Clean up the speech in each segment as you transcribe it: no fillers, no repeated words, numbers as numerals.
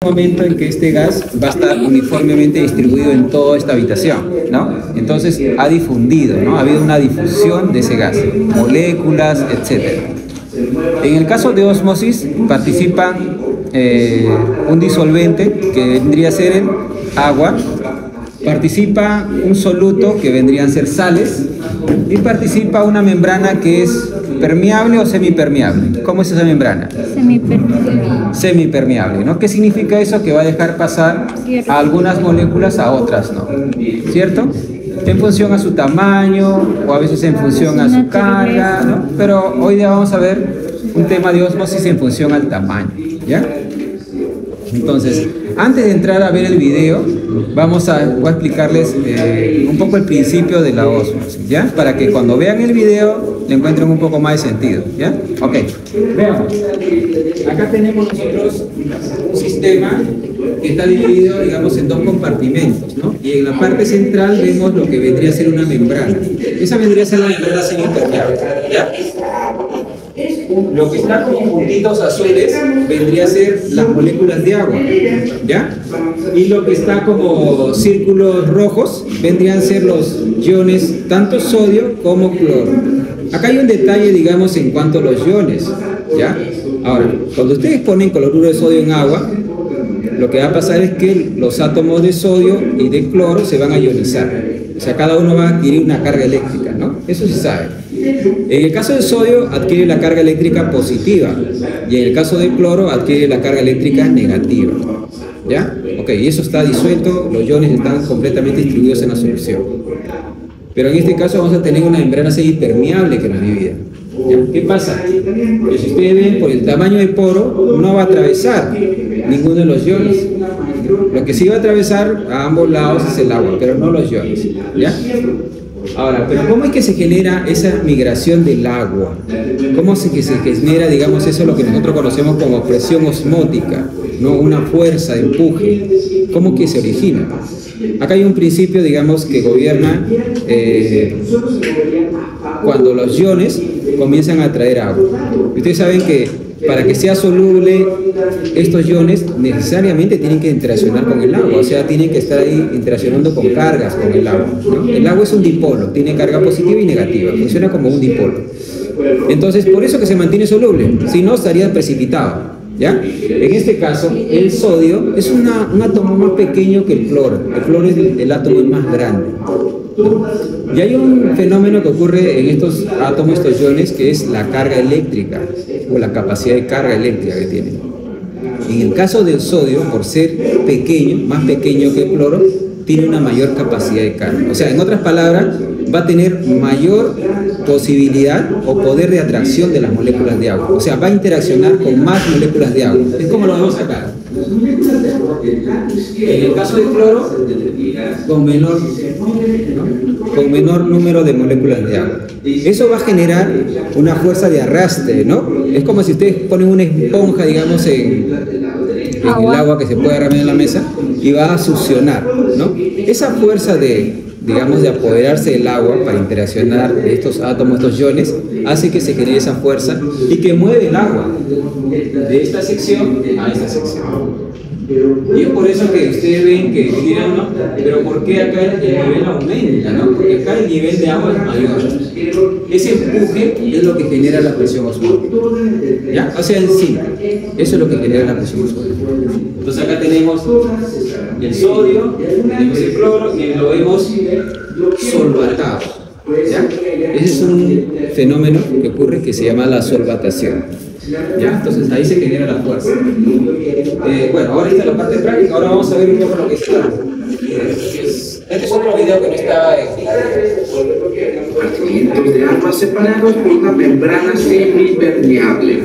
momento en que este gas va a estar uniformemente distribuido en toda esta habitación, ¿no? Entonces ha difundido, ¿no? Ha habido una difusión de ese gas, moléculas, etc. En el caso de ósmosis participan un disolvente que vendría a ser el agua, participa un soluto que vendrían a ser sales y participa una membrana que es permeable o semipermeable. ¿Cómo es esa membrana? Semipermeable. Semipermeable, ¿no? ¿Qué significa eso? Que va a dejar pasar a algunas moléculas a otras, ¿no? ¿Cierto? En función a su tamaño o a veces en función a su carga, ¿no? Pero hoy día vamos a ver un tema de ósmosis en función al tamaño, ¿ya? Entonces, antes de entrar a ver el video, voy a explicarles un poco el principio de la ósmosis, ¿ya? Para que cuando vean el video le encuentren un poco más de sentido, ¿ya? Ok, veamos. Acá tenemos nosotros un sistema que está dividido, digamos, en dos compartimentos, ¿no? Y en la parte central vemos lo que vendría a ser una membrana. Esa vendría a ser la membrana semipermeable, ¿ya? Lo que está con puntitos azules vendría a ser las moléculas de agua, ¿ya? Y lo que está como círculos rojos vendrían a ser los iones, tanto sodio como cloro. Acá hay un detalle, digamos, en cuanto a los iones, ¿ya? Ahora, cuando ustedes ponen cloruro de sodio en agua, lo que va a pasar es que los átomos de sodio y de cloro se van a ionizar. O sea, cada uno va a adquirir una carga eléctrica, ¿no? Eso se sabe. En el caso del sodio adquiere la carga eléctrica positiva y en el caso del cloro adquiere la carga eléctrica negativa, ¿ya? Ok, y eso está disuelto, los iones están completamente distribuidos en la solución. Pero en este caso vamos a tener una membrana semipermeable que nos divide. ¿Ya? ¿Qué pasa? Que si ustedes ven, por el tamaño del poro no va a atravesar ninguno de los iones. Lo que sí va a atravesar a ambos lados es el agua, pero no los iones, ¿ya? Ahora, pero ¿cómo es que se genera esa migración del agua? ¿Cómo es que se genera, digamos, eso lo que nosotros conocemos como presión osmótica, ¿no? Una fuerza de empuje? ¿Cómo que se origina? Acá hay un principio, digamos, que gobierna cuando los iones comienzan a atraer agua. Ustedes saben que para que sea soluble, estos iones necesariamente tienen que interaccionar con el agua, o sea, tienen que estar ahí interaccionando con cargas con el agua, ¿no? El agua es un dipolo, tiene carga positiva y negativa, funciona como un dipolo. Entonces, por eso que se mantiene soluble, si no estaría precipitado, ¿ya? En este caso, el sodio es un átomo más pequeño que el cloro es el átomo más grande. Y hay un fenómeno que ocurre en estos átomos, estos iones, que es la carga eléctrica o la capacidad de carga eléctrica que tienen. En el caso del sodio, por ser pequeño, más pequeño que el cloro, tiene una mayor capacidad de carga. O sea, en otras palabras, va a tener mayor posibilidad o poder de atracción de las moléculas de agua. O sea, va a interaccionar con más moléculas de agua. Es como lo vemos acá. En el caso del cloro, con menor número de moléculas de agua. Eso va a generar una fuerza de arrastre, ¿no? Es como si ustedes ponen una esponja, digamos, en el agua que se puede agarrar en la mesa y va a succionar, ¿no? Esa fuerza digamos, de apoderarse del agua para interaccionar estos átomos, estos iones, hace que se genere esa fuerza y que mueve el agua de esta sección a esta sección. Y es por eso que ustedes ven que dirán, ¿no? Pero ¿por qué acá el nivel aumenta, no? Porque acá el nivel de agua es mayor. Ese empuje es lo que genera la presión osmótica, ¿ya? O sea, en sí, eso es lo que genera la presión osmótica. Entonces acá tenemos el sodio, tenemos el cloro y lo vemos solvatado, ¿ya? Ese es un fenómeno que ocurre que se llama la solvatación. ¿Ya? Entonces ahí se genera la fuerza. Bueno, ahora está la parte práctica, ahora vamos a ver un poco lo que está. Este es otro video que no estaba en... Compartimientos de agua separados por una membrana semipermeable.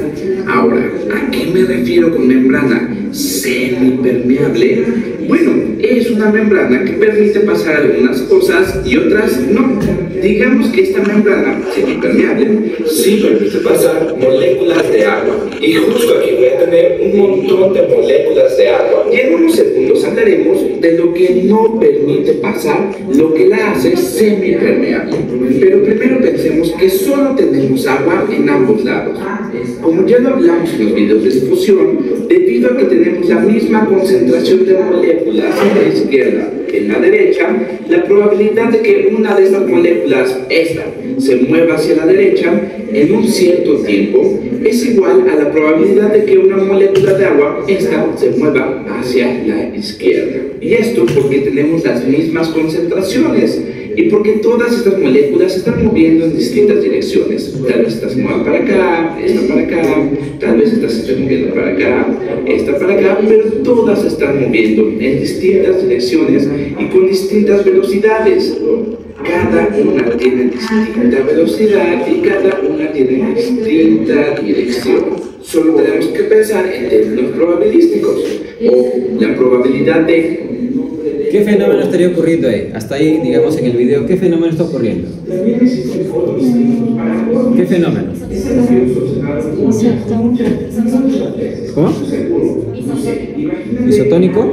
Ahora, ¿a qué me refiero con membrana semipermeable? Bueno, es una membrana que permite pasar algunas cosas y otras no. Digamos que esta membrana semipermeable sí permite pasar moléculas de agua. Y justo aquí voy a tener un montón de moléculas de agua. Y en unos segundos hablaremos de lo que que no permite pasar lo que la hace semipermeable. Pero primero pensemos que solo tenemos agua en ambos lados. Como ya lo hablamos en los videos de difusión, debido a que tenemos la misma concentración de moléculas en la izquierda que en la derecha, la probabilidad de que una de estas moléculas, esta, se mueva hacia la derecha en un cierto tiempo es igual a la probabilidad de que una molécula de agua, esta, se mueva hacia la izquierda. Y esto porque tenemos las mismas concentraciones y porque todas estas moléculas se están moviendo en distintas direcciones. Tal vez esta se mueva para acá, esta para acá, tal vez esta se esté moviendo para acá, esta para acá, pero todas se están moviendo en distintas direcciones y con distintas velocidades. Cada una tiene distinta velocidad y cada una tiene distinta dirección. Solo tenemos que pensar en términos probabilísticos o la probabilidad de... ¿Qué fenómeno estaría ocurriendo ahí? Hasta ahí, digamos, en el video, ¿qué fenómeno está ocurriendo? ¿Qué fenómeno? ¿Cómo? ¿Isotónico?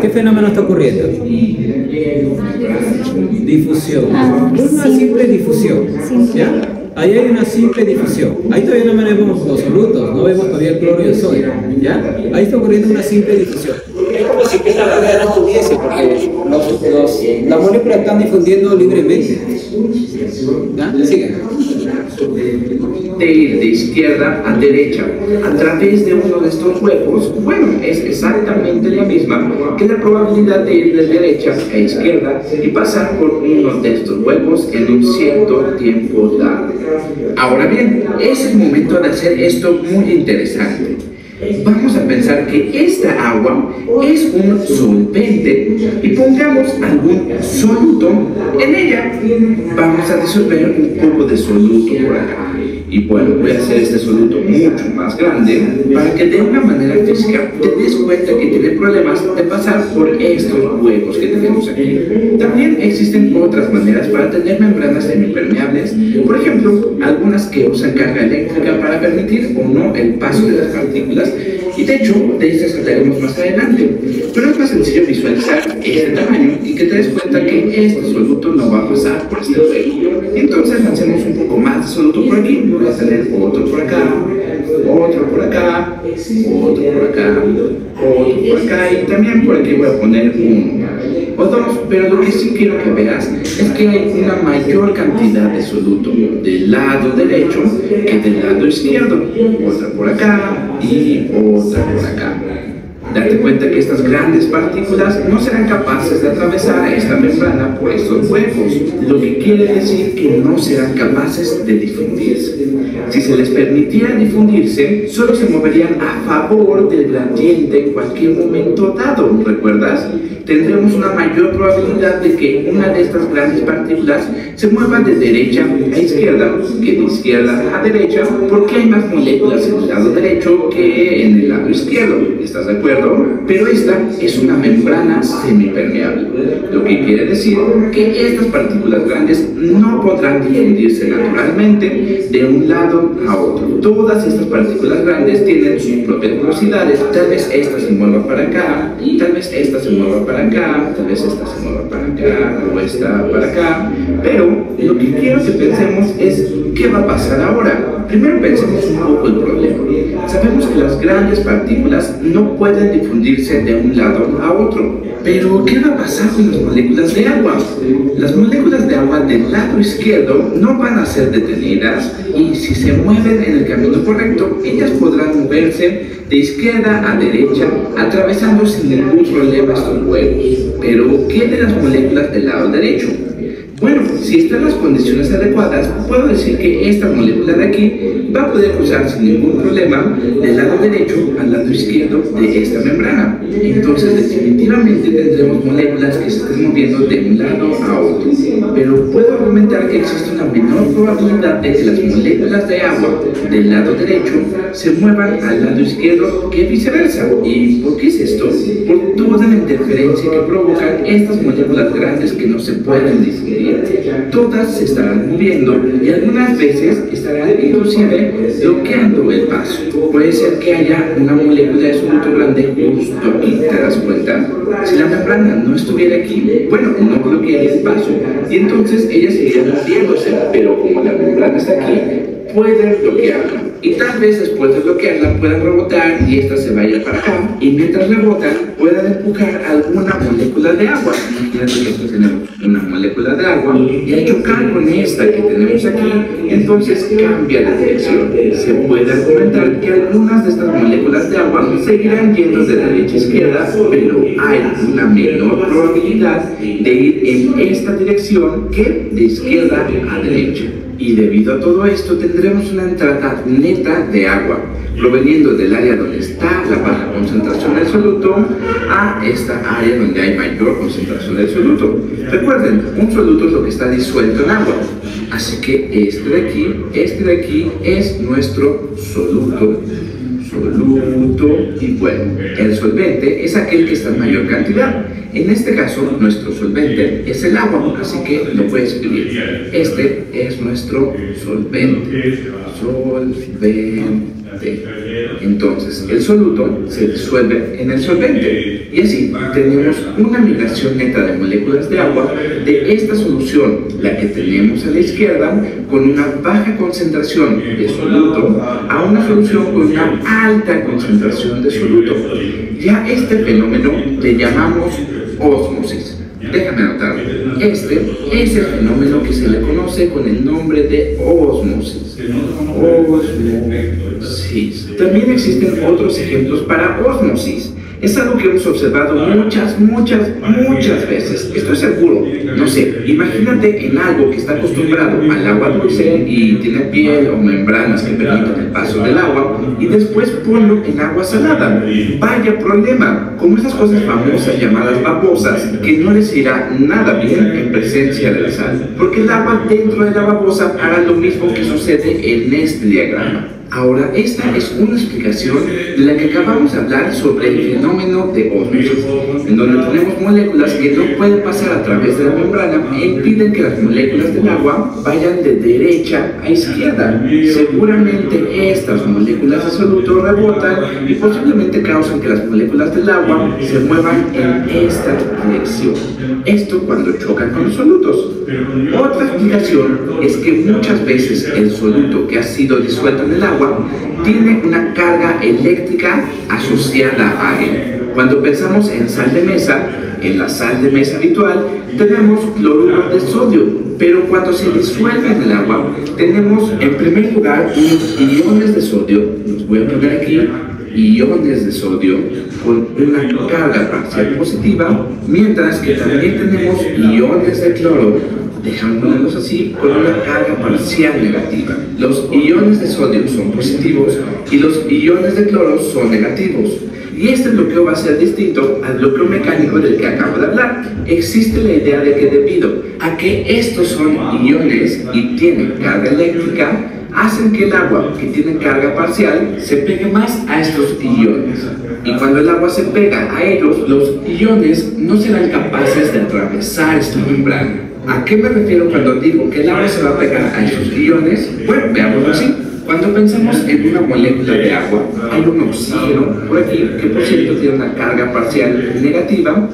¿Qué fenómeno está ocurriendo? Difusión. Una simple difusión. ¿Ya? Ahí hay una simple difusión. Ahí todavía no vemos los solutos, no vemos todavía el cloro y el sodio. ¿Ya? Ahí está ocurriendo una simple difusión. Es como si esta barrera no estuviese, porque las moléculas están difundiendo libremente. ¿Ya? Sigue. De ir de izquierda a derecha a través de uno de estos huecos, bueno, es exactamente la misma que la probabilidad de ir de derecha a izquierda y pasar por uno de estos huecos en un cierto tiempo dado. Ahora bien, es el momento de hacer esto muy interesante. Vamos a pensar que esta agua es un solvente y pongamos algún soluto en ella. Vamos a disolver un poco de soluto por acá. Y bueno, voy a hacer este soluto mucho más grande para que de una manera física te des cuenta que tiene problemas de pasar por estos huecos que tenemos aquí. También existen otras maneras para tener membranas semipermeables, por ejemplo, algunas que usan carga eléctrica para permitir o no el paso de las partículas, y de hecho, de estas hablaremos más adelante. Pero es más sencillo visualizar este tamaño y que te des cuenta que este soluto no va a pasar por este hueco. Entonces hacemos un poco más de soluto por aquí. Voy a tener otro por acá, otro por acá, otro por acá, otro por acá, y también por aquí voy a poner uno o dos, pero lo que sí quiero que veas es que hay una mayor cantidad de soluto del lado derecho que del lado izquierdo. Otra por acá y otra por acá. Date cuenta que estas grandes partículas no serán capaces de atravesar esta membrana por estos huecos, lo que quiere decir que no serán capaces de difundirse. Si se les permitiera difundirse, solo se moverían a favor del gradiente en cualquier momento dado, ¿recuerdas? Tendremos una mayor probabilidad de que una de estas grandes partículas se mueva de derecha a izquierda que de izquierda a derecha, porque hay más moléculas en el lado derecho que en el lado izquierdo. ¿Estás de acuerdo? Pero esta es una membrana semipermeable, lo que quiere decir que estas partículas grandes no podrán difundirse naturalmente de un lado a otro. Todas estas partículas grandes tienen sus propias velocidades. Tal vez esta se mueva para acá, tal vez esta se mueva para acá, tal vez esta se mueva para acá o esta para acá, pero lo que quiero que pensemos es ¿qué va a pasar ahora? Primero pensemos un poco el problema. Sabemos que las grandes partículas no pueden difundirse de un lado a otro, pero ¿qué va a pasar con las moléculas de agua? Las moléculas de agua del lado izquierdo no van a ser detenidas y si se mueven en el camino correcto, ellas podrán moverse de izquierda a derecha, atravesando sin ningún problema estos huecos. Pero, ¿qué de las moléculas del lado derecho? Bueno, si están las condiciones adecuadas, puedo decir que esta molécula de aquí va a poder cruzar sin ningún problema del lado derecho al lado izquierdo de esta membrana. Entonces, definitivamente tendremos moléculas que se estén moviendo de un lado a otro. Pero puedo argumentar que existe una menor probabilidad de que las moléculas de agua del lado derecho se muevan al lado izquierdo que viceversa. ¿Y por qué es esto? Por toda la interferencia que provocan estas moléculas grandes que no se pueden difundir. bien. Todas se estarán moviendo y algunas veces estarán inclusive bloqueando el paso. Puede ser que haya una molécula de soluto grande justo aquí, ¿te das cuenta? Si la membrana no estuviera aquí, bueno, no bloquearía el paso y entonces ella seguiría moviéndose, pero como la membrana está aquí, pueden bloquearla y tal vez después de bloquearla puedan rebotar y esta se vaya para acá y mientras rebotan puedan empujar alguna molécula de agua. Imagínate que aquí tenemos una molécula de agua y al chocar con esta que tenemos aquí, entonces cambia la dirección. Se puede argumentar que algunas de estas moléculas de agua seguirán yendo de derecha a izquierda, pero hay una menor probabilidad de ir en esta dirección que de izquierda a derecha. Y debido a todo esto tendremos una entrada neta de agua proveniendo del área donde está la baja concentración del soluto a esta área donde hay mayor concentración del soluto. Recuerden, un soluto es lo que está disuelto en agua, así que este de aquí es nuestro soluto. Y bueno, el solvente es aquel que está en mayor cantidad. En este caso, nuestro solvente es el agua, así que lo puedes escribir. Este es nuestro solvente. Entonces, el soluto se disuelve en el solvente y así tenemos una migración neta de moléculas de agua de esta solución, la que tenemos a la izquierda, con una baja concentración de soluto, a una solución con una alta concentración de soluto. Ya este fenómeno le llamamos ósmosis. Déjame anotarlo. Este es el fenómeno que se le conoce con el nombre de ósmosis. También existen otros ejemplos para ósmosis. Es algo que hemos observado muchas veces. Estoy seguro. No sé, imagínate en algo que está acostumbrado al agua dulce y tiene piel o membranas que permiten el paso del agua y después ponlo en agua salada. Vaya problema, como esas cosas famosas llamadas babosas que no les irá nada bien en presencia de la sal, porque el agua dentro de la babosa hará lo mismo que sucede en este diagrama. Ahora, esta es una explicación de la que acabamos de hablar sobre el fenómeno de ósmosis, en donde tenemos moléculas que no pueden pasar a través de la membrana e impiden que las moléculas del agua vayan de derecha a izquierda. Seguramente estas moléculas de soluto rebotan y posiblemente causan que las moléculas del agua se muevan en esta dirección. Esto cuando chocan con los solutos. Otra explicación es que muchas veces el soluto que ha sido disuelto en el agua tiene una carga eléctrica asociada a él. Cuando pensamos en sal de mesa, en la sal de mesa habitual, tenemos cloruro de sodio, pero cuando se disuelve en el agua, tenemos en primer lugar unos iones de sodio, los voy a poner aquí, iones de sodio con una carga parcial positiva, mientras que también tenemos iones de cloro, déjame ponerlos así, con una carga parcial negativa. Los iones de sodio son positivos y los iones de cloro son negativos. Y este bloqueo va a ser distinto al bloqueo mecánico del que acabo de hablar. Existe la idea de que debido a que estos son iones y tienen carga eléctrica, hacen que el agua que tiene carga parcial se pegue más a estos iones. Y cuando el agua se pega a ellos, los iones no serán capaces de atravesar esta membrana. ¿A qué me refiero cuando digo que el agua se va a pegar a esos iones? Bueno, veámoslo así. Cuando pensamos en una molécula de agua, hay un oxígeno por aquí que por cierto tiene una carga parcial negativa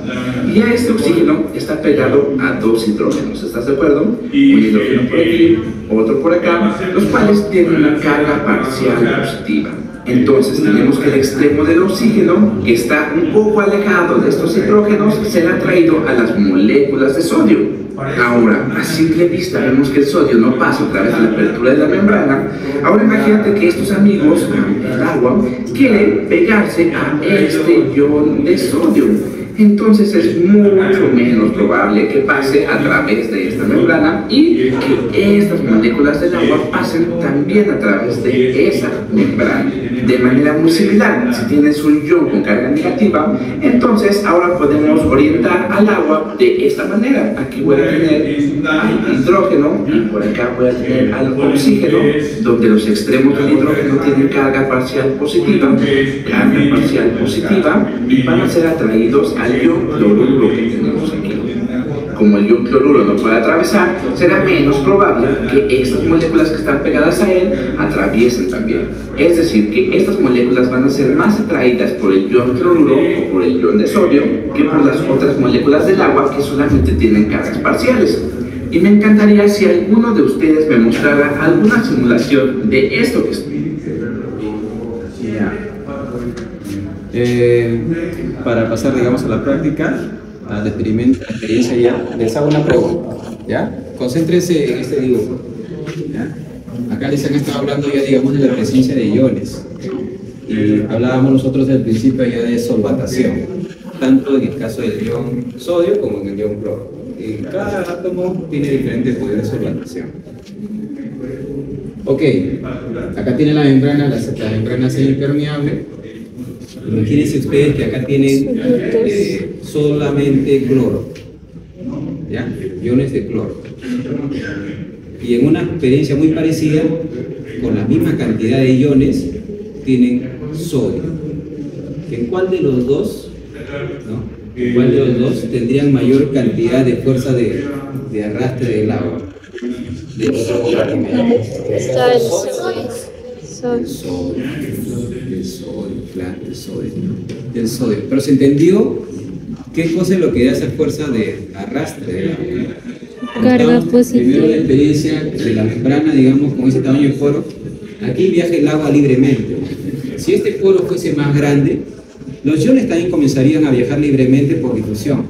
y a este oxígeno está pegado a dos hidrógenos, ¿estás de acuerdo? Un hidrógeno por aquí, otro por acá, los cuales tienen una carga parcial positiva. Entonces tenemos que el extremo del oxígeno, que está un poco alejado de estos hidrógenos, será atraído a las moléculas de sodio. Ahora, a simple vista vemos que el sodio no pasa a través de la apertura de la membrana. Ahora imagínate que estos amigos, el agua, quieren pegarse a este ion de sodio. Entonces es mucho menos probable que pase a través de esta membrana y que estas moléculas del agua pasen también a través de esa membrana. De manera muy similar, si tienes un ion con carga negativa, entonces ahora podemos orientar al agua de esta manera. Aquí voy a tener al hidrógeno y por acá voy a tener al oxígeno, donde los extremos del hidrógeno tienen carga parcial positiva y van a ser atraídos al ion cloruro que tenemos aquí. Como el ion cloruro no puede atravesar, será menos probable que estas moléculas que están pegadas a él atraviesen también. Es decir, que estas moléculas van a ser más atraídas por el ion cloruro o por el ion de sodio que por las otras moléculas del agua que solamente tienen cargas parciales. Y me encantaría si alguno de ustedes me mostrara alguna simulación de esto que estoy. Para pasar, digamos, a la práctica, a la experiencia ya, les hago una pregunta, ¿ya? Concéntrense en este dibujo, ¿ya? Acá les han estado hablando ya, digamos, de la presencia de iones. Y hablábamos nosotros al principio ya de solvatación, tanto en el caso del ion sodio como en el ion cloro. Y cada átomo tiene diferentes poderes de solvatación. Ok, acá tiene la membrana, la membrana semipermeable. Imagínense ustedes que acá tienen solamente cloro, ¿ya? Iones de cloro. Y en una experiencia muy parecida, con la misma cantidad de iones, tienen sodio. ¿En cuál de los dos, no? ¿En cuál de los dos tendrían mayor cantidad de fuerza de arrastre del agua? De los dos. Del sodio. Pero se entendió qué cosa es lo que da esa fuerza de arrastre del agua. Carga positiva. Primero la experiencia de la membrana, digamos, con ese tamaño de poro. Aquí viaja el agua libremente. Si este poro fuese más grande, los iones también comenzarían a viajar libremente por difusión.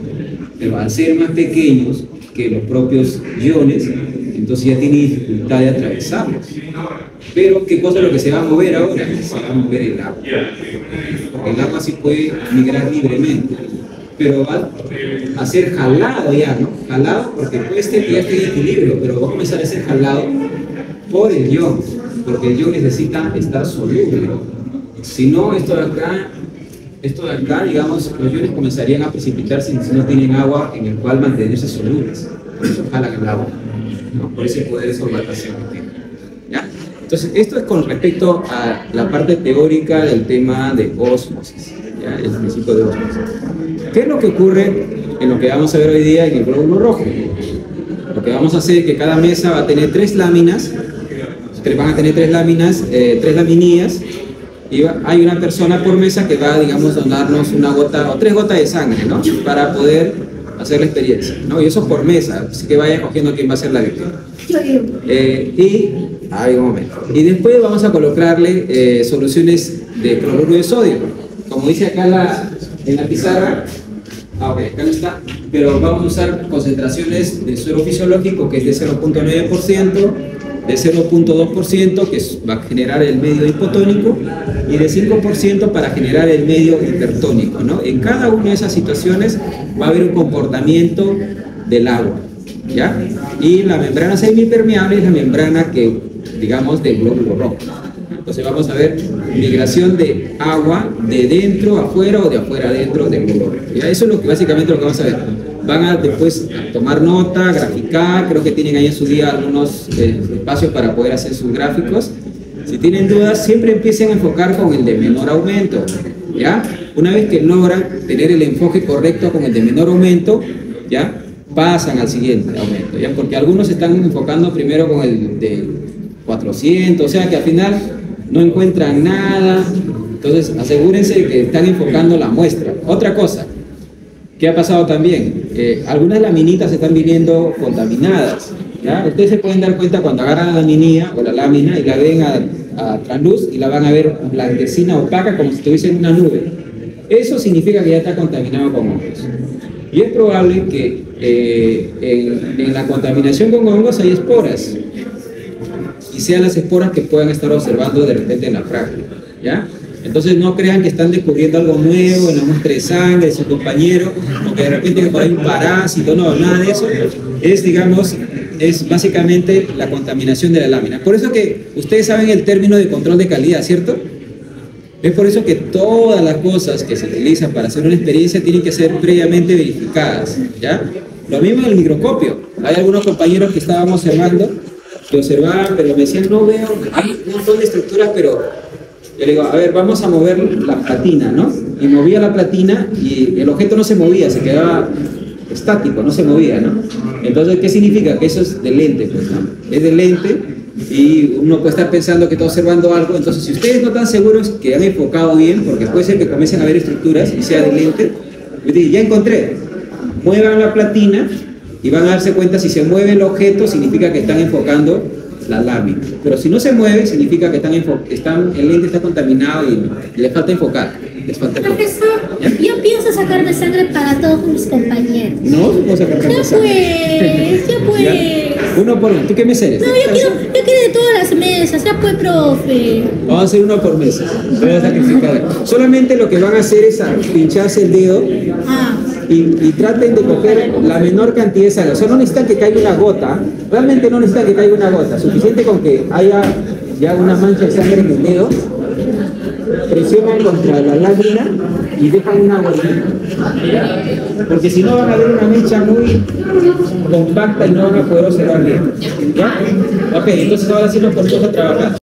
Pero al ser más pequeños que los propios iones, entonces ya tiene dificultad de atravesarlos. Pero, ¿qué cosa es lo que se va a mover ahora? Se va a mover el agua. El agua sí puede migrar libremente, pero va a ser jalado ya, ¿no? Jalado porque este ya está en equilibrio, pero va a comenzar a ser jalado por el ion, porque el ion necesita estar soluble. Si no, esto de acá, digamos, los iones comenzarían a precipitarse si no tienen agua en el cual mantenerse solubles. Por eso jalan el agua, ¿no? Por ese poder de solvatación que tiene. ¿Ya? Entonces, esto es con respecto a la parte teórica del tema de ósmosis, ¿ya? El principio de ósmosis. ¿Qué es lo que ocurre en lo que vamos a ver hoy día en el glóbulo rojo? Lo que vamos a hacer es que cada mesa va a tener 3 láminas, van a tener 3 láminas, 3 laminillas, y hay una persona por mesa que va, digamos, a donarnos una gota o 3 gotas de sangre, ¿no? Para poder hacer la experiencia, ¿no? Y eso por mesa, así que vaya escogiendo quién va a ser la víctima. Y después vamos a colocarle soluciones de cloruro de sodio. Como dice acá en la pizarra, acá no está, pero vamos a usar concentraciones de suero fisiológico que es de 0.9%, de 0.2% que va a generar el medio hipotónico y de 5% para generar el medio hipertónico, ¿no? En cada una de esas situaciones va a haber un comportamiento del agua, ¿ya? Y la membrana semipermeable es la membrana que, digamos, del glóbulo rojo. Entonces vamos a ver migración de agua de dentro a afuera o de afuera adentro del glóbulo rojo. ¿Ya? Eso es lo que básicamente lo que vamos a ver. Van a después tomar nota, graficar, creo que tienen ahí en su día algunos espacios para poder hacer sus gráficos. Si tienen dudas, siempre empiecen a enfocar con el de menor aumento, ¿ya? Una vez que logran tener el enfoque correcto con el de menor aumento, ¿ya? Pasan al siguiente aumento, ¿ya? Porque algunos están enfocando primero con el de 400, o sea que al final no encuentran nada. Entonces asegúrense de que están enfocando la muestra. Otra cosa, ¿qué ha pasado también? Algunas laminitas están viniendo contaminadas, ¿ya? Ustedes se pueden dar cuenta cuando agarran la laminilla o la lámina y la ven a transluz y la van a ver blanquecina, opaca, como si estuviese en una nube. Eso significa que ya está contaminado con hongos. Y es probable que en la contaminación con hongos hay esporas, y sean las esporas que puedan estar observando de repente en la práctica, ¿ya? Entonces no crean que están descubriendo algo nuevo en la muestra de sangre de su compañero, o que de repente por ahí un parásito, no, nada de eso. Es, digamos, es básicamente la contaminación de la lámina. Por eso que ustedes saben el término de control de calidad, ¿cierto? Es por eso que todas las cosas que se utilizan para hacer una experiencia tienen que ser previamente verificadas, ¿ya? Lo mismo en el microscopio. Hay algunos compañeros que estaban observando, que observaban, pero me decían, no veo, hay un montón de estructuras, pero... Yo le digo, a ver, vamos a mover la platina, ¿no? Y movía la platina y el objeto no se movía, se quedaba estático, no se movía, ¿no? Entonces, ¿qué significa? Que eso es de lente, pues, ¿no? Es de lente y uno puede estar pensando que está observando algo. Entonces, si ustedes no están seguros que han enfocado bien, porque puede ser que comiencen a ver estructuras y sea de lente, yo digo, ya encontré, muevan la platina y van a darse cuenta si se mueve el objeto, significa que están enfocando la lámina. Pero si no se mueve, significa que el lente está contaminado y le falta enfocar. Les falta enfocar. Profesor, yo pienso sacarme sangre para todos mis compañeros. No, puedo sacar Ya pues, ya pues. ¿Ya? Uno por uno. ¿Tú qué mes eres? No, yo quiero de todas las mesas, ya pues, profe. Vamos a hacer uno por mesa. Voy a sacrificar. Solamente lo que van a hacer es pincharse el dedo y traten de coger la menor cantidad de sangre. O sea, no necesitan que caiga una gota. Realmente no necesitan que caiga una gota. Suficiente con que haya ya una mancha de sangre en el dedo. Presionan contra la lágrima y dejan una bolita. Porque si no van a ver una mecha muy compacta y no van a poder observar bien. ¿Ya? Ok, entonces ahora sí nos ponemos a trabajar.